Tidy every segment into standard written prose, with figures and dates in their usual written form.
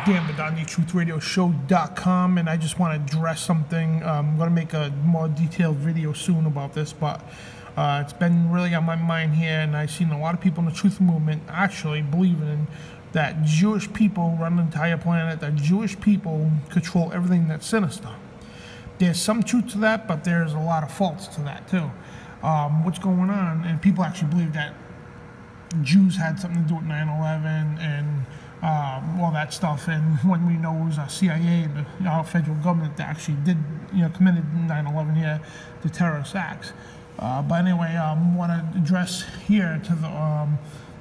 Dan Bidondi, TruthRadioShow.com, and I just want to address something. I'm going to make a more detailed video soon about this, but it's been really on my mind here, and I've seen a lot of people in the truth movement actually believing in that Jewish people run the entire planet, that Jewish people control everything that's sinister. There's some truth to that, but there's a lot of faults to that too. What's going on, and people actually believe that Jews had something to do with 9/11 and all that stuff, and when we know it was CIA and the federal government that actually did, committed 9/11 here, the terrorist acts. But anyway, I want to address here to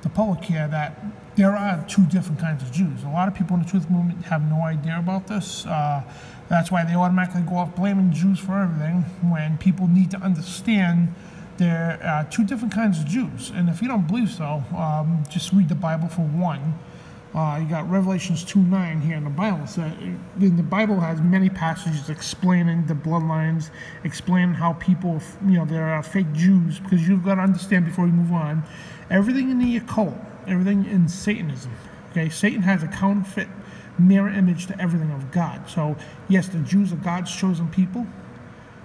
the public here that there are two different kinds of Jews. A lot of people in the truth movement have no idea about this. That's why they automatically go off blaming Jews for everything, when people need to understand there are two different kinds of Jews. And if you don't believe so, just read the Bible for one. You got Revelations 2:9 here in the Bible. So the Bible has many passages explaining the bloodlines, explaining how people, there are fake Jews, because you've got to understand before we move on, everything in the occult, everything in Satanism, okay? Satan has a counterfeit mirror image to everything of God. So yes, the Jews are God's chosen people,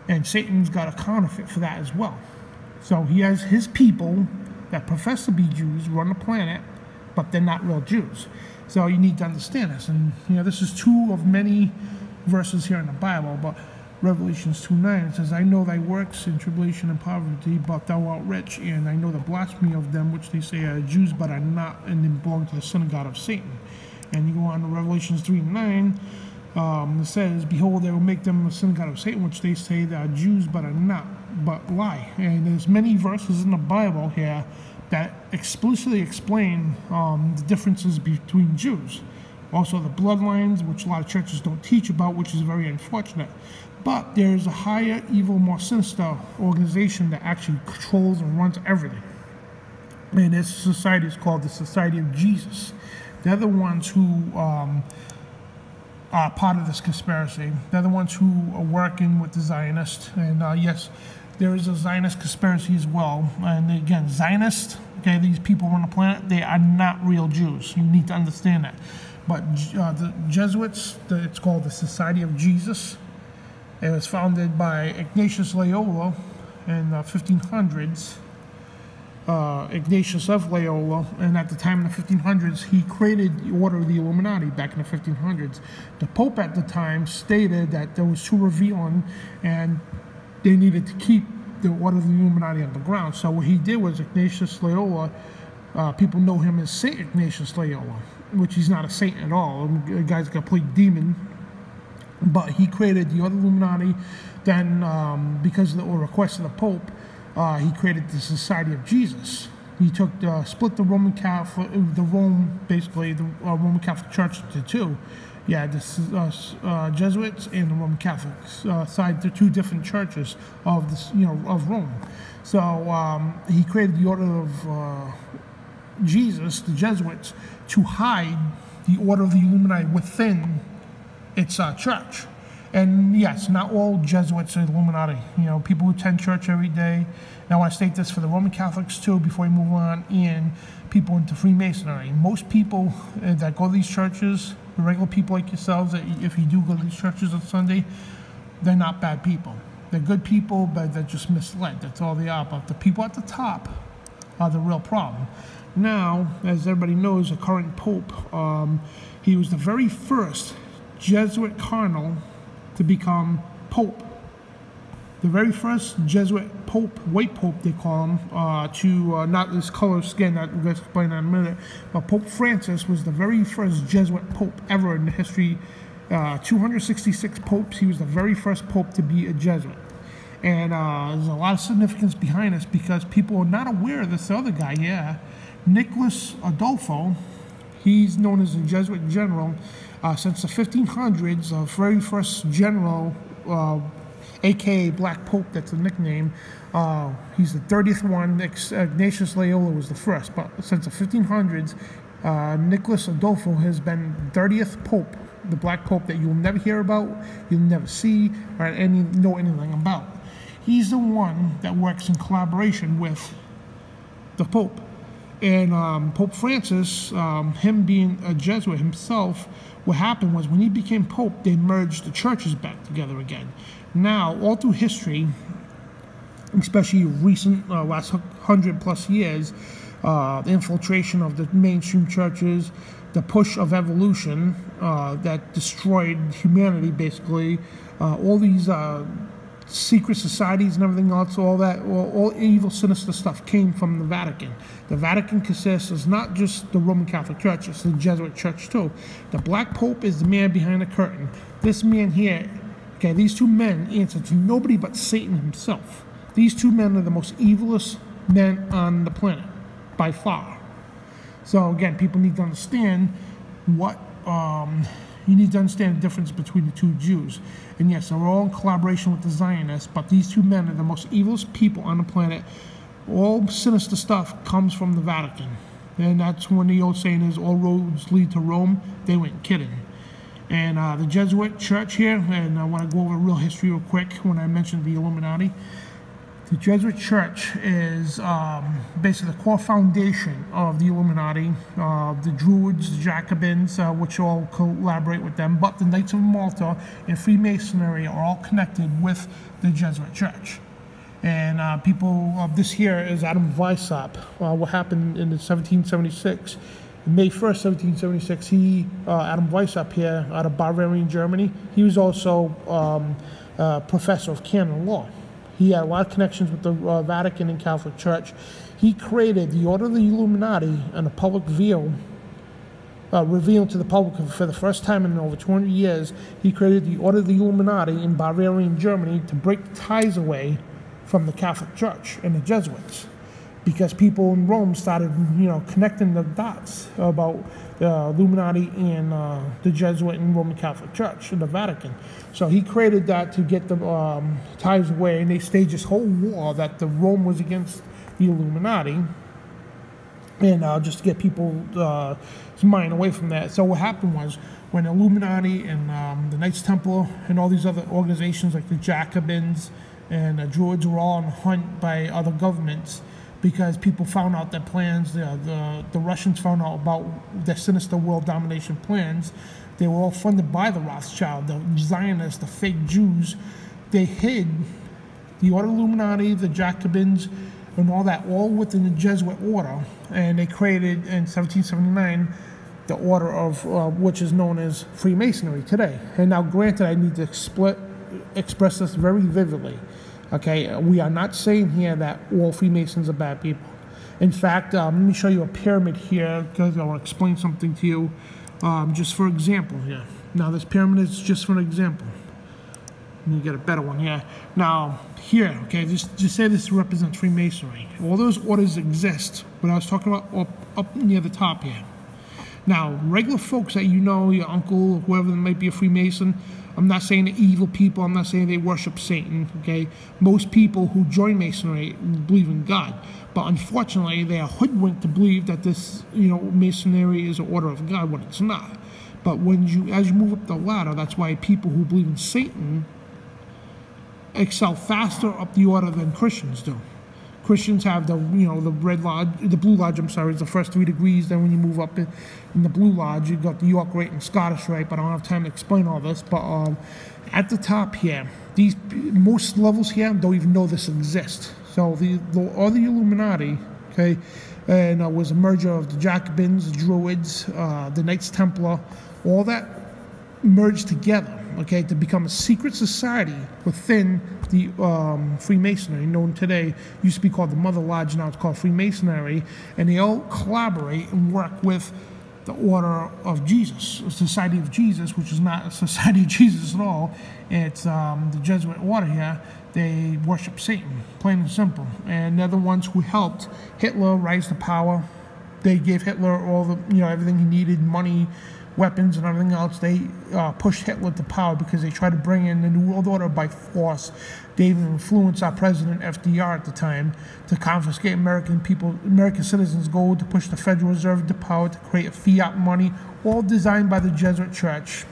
and Satan's got a counterfeit for that as well. So he has his people that profess to be Jews run the planet, but they're not real Jews. So you need to understand this. And this is two of many verses here in the Bible, but Revelations 2:9, it says, I know thy works in tribulation and poverty, but thou art rich, and I know the blasphemy of them which they say are Jews, but are not, and they belong to the synagogue of Satan. And you go on to Revelations 3:9, it says, behold, they will make them a synagogue of Satan, which they say they are Jews, but are not, but lie. And there's many verses in the Bible here that explicitly explain the differences between Jews. Also the bloodlines, which a lot of churches don't teach about, which is very unfortunate. But there's a higher, evil, more sinister organization that actually controls and runs everything. And this society is called the Society of Jesus. They're the ones who are part of this conspiracy. They're the ones who are working with the Zionists. And yes, there is a Zionist conspiracy as well. And again, Zionists, okay, these people run the planet, they are not real Jews. You need to understand that. But the Jesuits, it's called the Society of Jesus. It was founded by Ignatius Loyola in the 1500s. Ignatius of Loyola, and at the time in the 1500s, he created the Order of the Illuminati back in the 1500s. The Pope at the time stated that there was too revealing, and they needed to keep the Order of the Illuminati underground. So what he did was Ignatius Loyola, people know him as Saint Ignatius Loyola, which he's not a saint at all. The guy's a complete demon. But he created the Order of the Illuminati. Then, because of the request of the Pope, he created the Society of Jesus. He took split the Roman Catholic, Roman Catholic Church into two. Yeah, the Jesuits and the Roman Catholics side. They're two different churches of this, of Rome. So he created the Order of Jesus, the Jesuits, to hide the Order of the Illuminati within its church. And yes, not all Jesuits are Illuminati. People who attend church every day. And I want to state this for the Roman Catholics too, before we move on, and people into Freemasonry. Most people that go to these churches, the regular people like yourselves, that if you do go to these churches on Sunday, they're not bad people. They're good people, but they're just misled. That's all they are. But the people at the top are the real problem. Now, as everybody knows, the current Pope, he was the very first Jesuit cardinal to become Pope. The very first Jesuit Pope, white Pope they call him, to not this color skin that we're going to explain in a minute, but Pope Francis was the very first Jesuit Pope ever in the history. 266 popes, he was the very first Pope to be a Jesuit. And there's a lot of significance behind this because people are not aware of this other guy, Nicholas Adolfo. He's known as a Jesuit general. Since the 1500s, the very first general, aka Black Pope, that's a nickname, he's the 30th one. Ignatius Loyola was the first, but since the 1500s, Nicholas Adolfo has been the 30th Pope, the Black Pope that you'll never hear about, you'll never see, or know anything about. He's the one that works in collaboration with the Pope. And Pope Francis, him being a Jesuit himself, what happened was when he became Pope, they merged the churches back together again. Now, all through history, especially recent last 100+ years, the infiltration of the mainstream churches, the push of evolution that destroyed humanity, basically, all these secret societies and everything else, all evil, sinister stuff came from the Vatican. The Vatican consists is not just the Roman Catholic Church, it's the Jesuit Church too. The Black Pope is the man behind the curtain. This man here, okay, these two men answer to nobody but Satan himself. These two men are the most evilest men on the planet, by far. So again, people need to understand what, you need to understand the difference between the two Jews. And yes, they're all in collaboration with the Zionists, but these two men are the most evilest people on the planet. All sinister stuff comes from the Vatican. And that's when the old saying is, all roads lead to Rome. They weren't kidding. And the Jesuit Church here, and I want to go over real history real quick when I mentioned the Illuminati. The Jesuit Church is basically the core foundation of the Illuminati, the Druids, the Jacobins, which all collaborate with them, but the Knights of Malta and Freemasonry are all connected with the Jesuit Church. And this here is Adam Weishaupt. What happened in 1776, May 1st, 1776, Adam Weishaupt here out of Bavarian, Germany, he was also professor of canon law. He had a lot of connections with the Vatican and Catholic Church. He created the Order of the Illuminati and a public view, revealed to the public for the first time in over 200 years. He created the Order of the Illuminati in Bavarian, Germany to break the ties away from the Catholic Church and the Jesuits, because people in Rome started, connecting the dots about Illuminati and the Jesuit and Roman Catholic Church and the Vatican. So he created that to get the ties away, and they staged this whole war that the Rome was against the Illuminati, and just to get people's mind away from that. So what happened was, when Illuminati and the Knights Templar and all these other organizations like the Jacobins and the Druids were all on the hunt by other governments, because people found out their plans, the Russians found out about their sinister world domination plans. They were all funded by the Rothschild, the Zionists, the fake Jews. They hid the Order of Illuminati, the Jacobins, and all that, all within the Jesuit order. And they created, in 1779, the order of, which is known as Freemasonry today. And now, granted, I need to express this very vividly. Okay, we are not saying here that all Freemasons are bad people. In fact, let me show you a pyramid here, because I want to explain something to you, just for example here. Now, this pyramid is just for an example. Let me get a better one here. Now, here, okay, just say this represents Freemasonry. All those orders exist, but I was talking about up near the top here. Now, regular folks that your uncle, whoever might be a Freemason, I'm not saying they're evil people, I'm not saying they worship Satan, okay? Most people who join Masonry believe in God, but unfortunately they are hoodwinked to believe that this, Masonry is an order of God when it's not. But as you move up the ladder, that's why people who believe in Satan excel faster up the order than Christians do. Christians have the red lodge, the blue lodge, I'm sorry, is the first 3 degrees. Then when you move up in the blue lodge, you've got the York Rite and Scottish Rite, but I don't have time to explain all this. But at the top here, most levels here don't even know this exists. So the Illuminati, okay, and was a merger of the Jacobins, the Druids, the Knights Templar, all that merged together, okay, to become a secret society within the Freemasonry, known today, used to be called the Mother Lodge, now it's called Freemasonry, and they all collaborate and work with the Order of Jesus, a Society of Jesus, which is not a Society of Jesus at all. It's the Jesuit order here. They worship Satan, plain and simple, and they're the ones who helped Hitler rise to power. They gave Hitler all the, everything he needed, money, weapons, and everything else. They pushed Hitler to power because they tried to bring in the New World Order by force. They even influenced our president FDR at the time to confiscate American citizens' gold, to push the Federal Reserve to power, to create a fiat money, all designed by the Jesuit Church.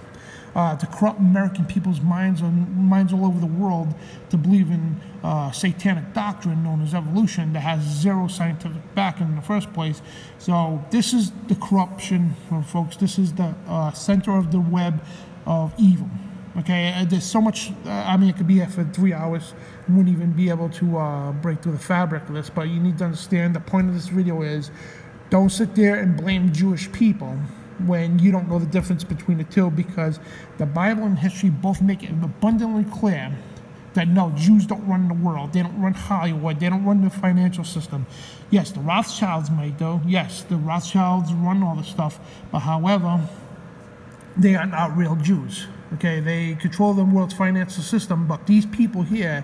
to corrupt American people's minds all over the world to believe in satanic doctrine known as evolution that has zero scientific backing in the first place. So this is the corruption, folks. This is the center of the web of evil. Okay, there's so much. I mean, it could be here for 3 hours. We wouldn't even be able to break through the fabric of this. But you need to understand the point of this video is, don't sit there and blame Jewish people when you don't know the difference between the two, because the Bible and history both make it abundantly clear that no, Jews don't run the world. They don't run Hollywood. They don't run the financial system. Yes, the Rothschilds might, though. Yes, the Rothschilds run all the stuff. But however, they are not real Jews. Okay, they control the world's financial system. But these people here,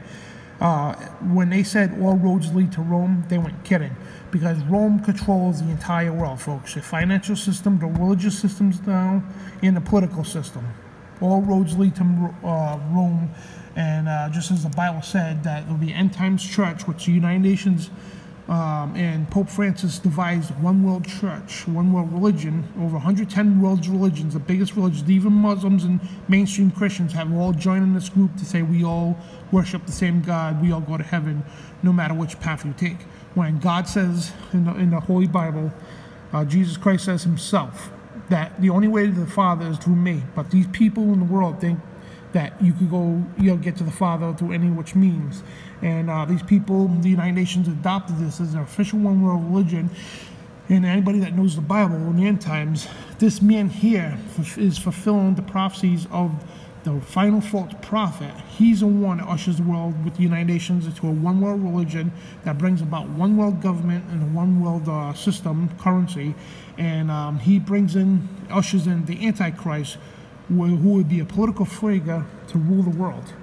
when they said all roads lead to Rome, they weren't kidding. Because Rome controls the entire world, folks. The financial system, the religious systems now, and the political system. All roads lead to Rome. And just as the Bible said, that there will be end times church, which the United Nations and Pope Francis devised one world church, one world religion, over 110 world religions, the biggest religions. Even Muslims and mainstream Christians have all joined in this group to say we all worship the same God, we all go to heaven, no matter which path you take. When God says in the Holy Bible, Jesus Christ says himself, that the only way to the Father is through me. But these people in the world think that you could go, get to the Father through any which means. And these people, the United Nations adopted this as an official one world religion. And anybody that knows the Bible in the end times, this man here is fulfilling the prophecies of the final false prophet. He's the one that ushers the world with the United Nations into a one world religion that brings about one world government and a one world system, currency. And he ushers in the Antichrist, who would be a political figure to rule the world,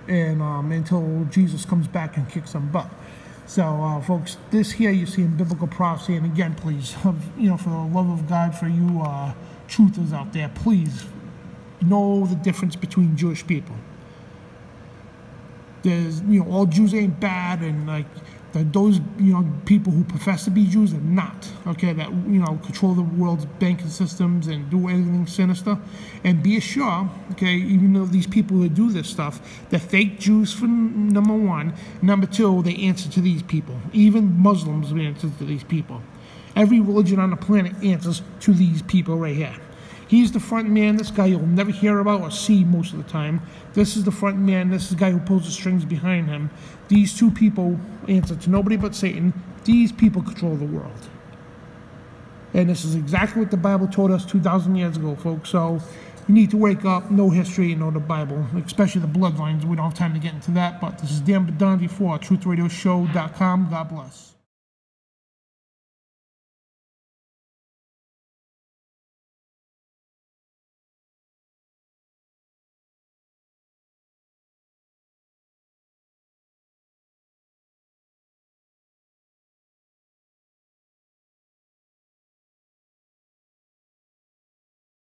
and until Jesus comes back and kicks some butt. So, folks, this here you see in biblical prophecy. And again, please, for the love of God, for you truthers out there, please know the difference between Jewish people. There's, all Jews ain't bad, and like those, people who profess to be Jews are not, okay, that, control the world's banking systems and do anything sinister. And be assured, okay, even though these people that do this stuff, they're fake Jews for number one. Number two, they answer to these people. Even Muslims answer to these people. Every religion on the planet answers to these people right here. He's the front man. This guy you'll never hear about or see most of the time. This is the front man. This is the guy who pulls the strings behind him. These two people answer to nobody but Satan. These people control the world. And this is exactly what the Bible told us 2,000 years ago, folks. So you need to wake up, know history, and know the Bible, especially the bloodlines. We don't have time to get into that. But this is Dan Bidondi for TruthRadioShow.com. God bless.